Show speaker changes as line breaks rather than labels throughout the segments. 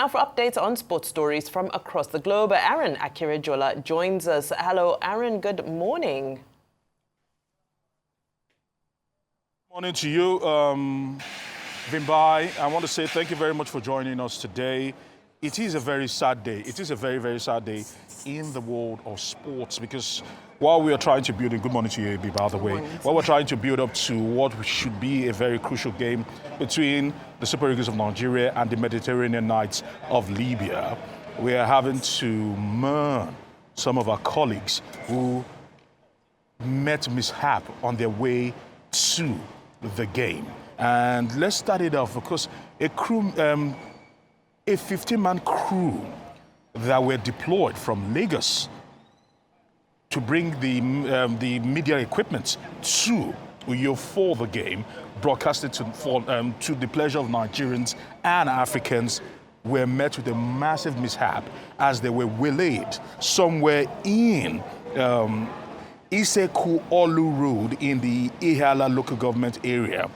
Now for updates on sports stories from across the globe, Aaron Akirajola joins us. Hello, Aaron. Good morning.
Morning to you, Vimbai. I want to say thank you very much for joining us today. It is a very sad day. It is a very, very sad day in the world of sports because while we are trying to build, and good morning to you, Abi, by the way, while we're trying to build up to what should be a very crucial game between the Super Eagles of Nigeria and the Mediterranean Knights of Libya, we are having to mourn some of our colleagues who met mishap on their way to the game. And let's start it off because a 15-man crew that were deployed from Lagos to bring the media equipment to Uyo for the game, broadcasted to the pleasure of Nigerians and Africans, were met with a massive mishap as they were waylaid somewhere in Iseku Olu Road in the Ihala local government area.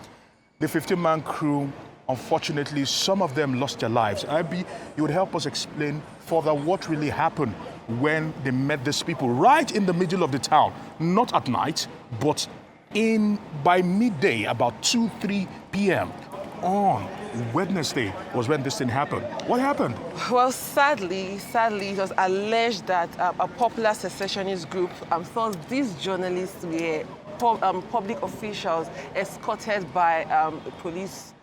The 15-man crew, unfortunately, some of them lost their lives. Abi, you would help us explain further what really happened when they met these people right in the middle of the town, not at night, but by midday, about 2-3 p.m. on Wednesday was when this thing happened. What happened?
Well, sadly, it was alleged that a popular secessionist group thought these journalists were public officials escorted by police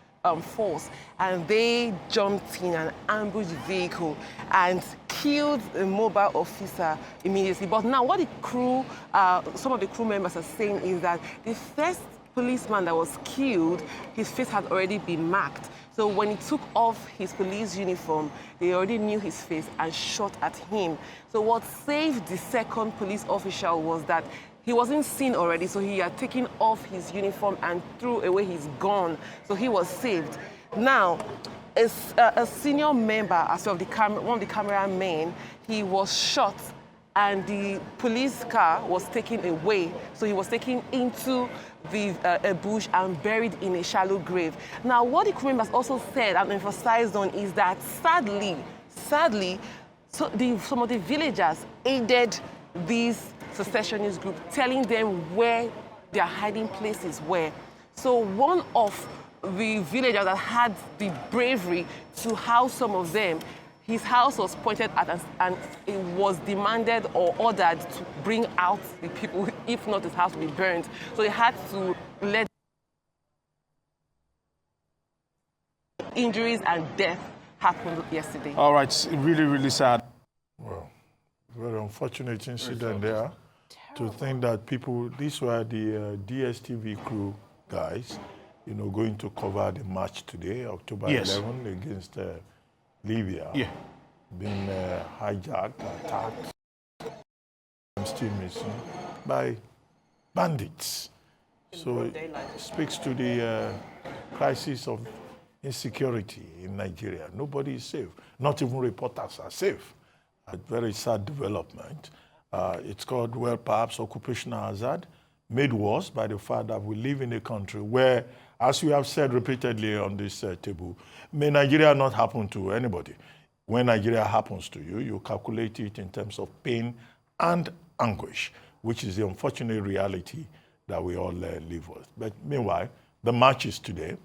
force, and they jumped in an ambush vehicle and killed a mobile officer immediately. But now what the crew, some of the crew members are saying is that the first policeman that was killed, his face had already been marked. So when he took off his police uniform, they already knew his face and shot at him. So what saved the second police official was that he wasn't seen already, so he had taken off his uniform and threw away his gun, so he was saved. Now, a senior member, as well, one of the cameramen, he was shot and the police car was taken away, so he was taken into a bush and buried in a shallow grave. Now, what the crew members also said and emphasized on is that sadly, some of the villagers aided these secessionist group, telling them where their hiding places were. So one of the villagers that had the bravery to house some of them, his house was pointed at and it was demanded or ordered to bring out the people, if not his house would be burned. So they had to let injuries and death happen yesterday.
All right, really, really sad.
Well, very unfortunate incident there. To think that people, these were the DSTV crew guys, going to cover the match today, October 11, against Libya. Yeah. Being hijacked, attacked, and still missing by bandits. So it speaks to the crisis of insecurity in Nigeria. Nobody is safe. Not even reporters are safe. A very sad development. It's called, well, perhaps occupational hazard, made worse by the fact that we live in a country where, as we have said repeatedly on this table, may Nigeria not happen to anybody. When Nigeria happens to you, you calculate it in terms of pain and anguish, which is the unfortunate reality that we all live with. But meanwhile, the match is today,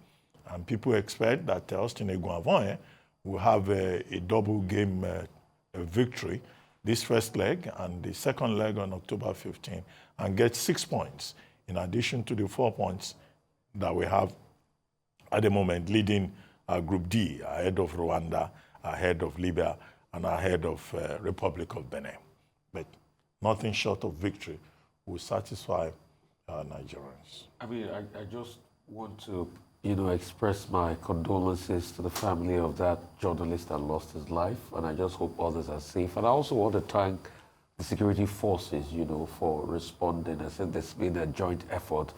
and people expect that Austin Eguavoen will have a double game victory this first leg and the second leg on October 15, and get 6 points in addition to the 4 points that we have at the moment, leading Group D ahead of Rwanda, ahead of Libya, and ahead of Republic of Benin. But nothing short of victory will satisfy Nigerians.
I mean, I just want to express my condolences to the family of that journalist that lost his life, and I just hope others are safe. And I also want to thank the security forces, for responding. I said there's been a joint effort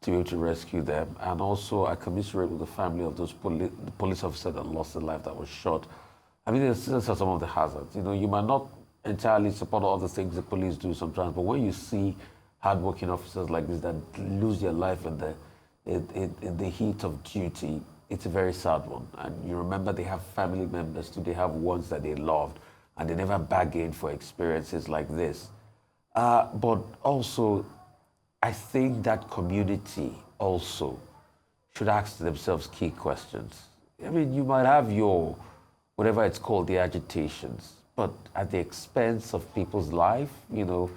to be able to rescue them. And also I commiserate with the family of those police officers that lost their life, that was shot. I mean, these are some of the hazards. You might not entirely support all the things the police do sometimes, but when you see hardworking officers like this that lose their life in the heat of duty, it's a very sad one. And you remember they have family members too, they have ones that they loved, and they never bargained for experiences like this. But also, I think that community also should ask themselves key questions. I mean, you might have your, whatever it's called, the agitations, but at the expense of people's life, you know,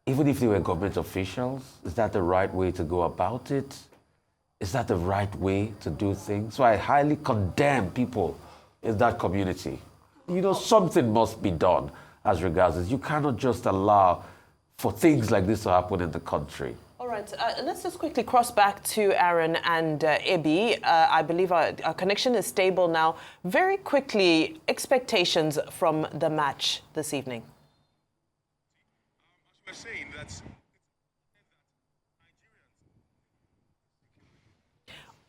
even if they were government officials, is that the right way to go about it? Is that the right way to do things? So I highly condemn people in that community. You know, something must be done as regards this. You cannot just allow for things like this to happen in the country.
All right, let's just quickly cross back to Aaron and Ebi. I believe our connection is stable now. Very quickly, expectations from the match this evening.
As we were saying, that's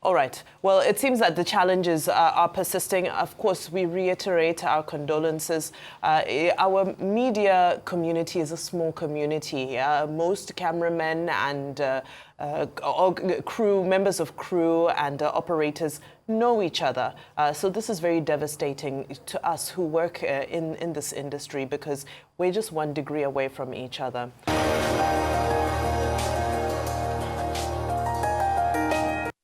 All right. Well, it seems that the challenges are persisting. Of course, we reiterate our condolences. Our media community is a small community. Most cameramen and crew, members of crew and operators know each other. So this is very devastating to us who work in this industry because we're just 1 degree away from each other.